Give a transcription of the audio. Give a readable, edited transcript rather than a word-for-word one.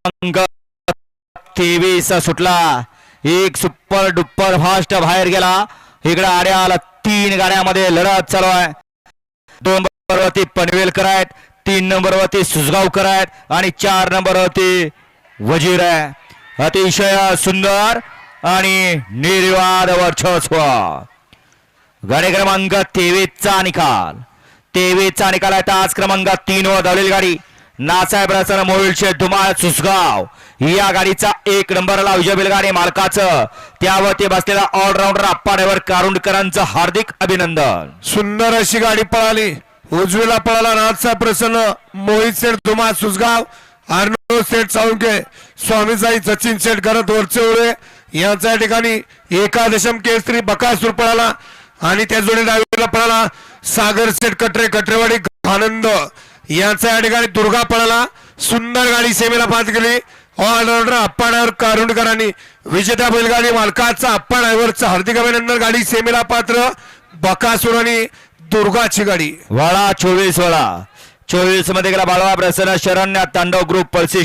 क्रमांक 23 सुटला, एक सुपर डुपर फास्ट बाहेर गेला. इकडे आड्याला 3 गाड्यामध्ये लढत चालू आहे. 2 नंबरवरती पनवेलकर आहेत, 3 नंबरवरती सुसगावकर आहेत आणि 4 नंबरवरती वजीर आहे. अतिशय सुंदर आणि निर्विवाद वर्चस्व. गाडी क्रमांक 23चा निकाल, 23चा निकाल आहे. तास क्रमांक 3 वर धावलेली गाडी नासाहेब रसन मोहिलचे धुमाळ सुसगाव. या गाडीचा 1 नंबरला उजव्या बैलगाडी मालकाचं त्यावरती बसलेला ऑलराऊंडर आप्पा ड्रायव्हर कारुंडकरांचं हार्दिक अभिनंदन. सुंदर अशी गाडी पळाली. उजवीला पळाला नाथसाहेब प्रसन्न मोहित शेठ धुमाळ सुसगाव, अर्णव शेठ साळुंके, स्वामीसाई सचिन शेठ घरत वरचेवळे यांच्या ठिकाणी एकादशम केसरी बकासूर पळाला. आणि त्या जोडी डावीला पळाला सागर शेठ कटरे कटरेवाडी आनंद यांच्या या ठिकाणी दुर्गा पळाला. सुंदर गाडी सेमीला पास गेली. ऑलराऊंडर आप्पा ड्रायव्हर कारुंडकरांनी विजेत्या बैलगाडी मालकाचा आप्पा ड्रायव्हरचं हार्दिक अभिनंदन. गाडी सेमीला पात्र बकासूर आणि दुर्गाची गाडी. वळा 24 मध्ये गेला बाळवा प्रसन्न शरण्य तांडव ग्रुप पल्सी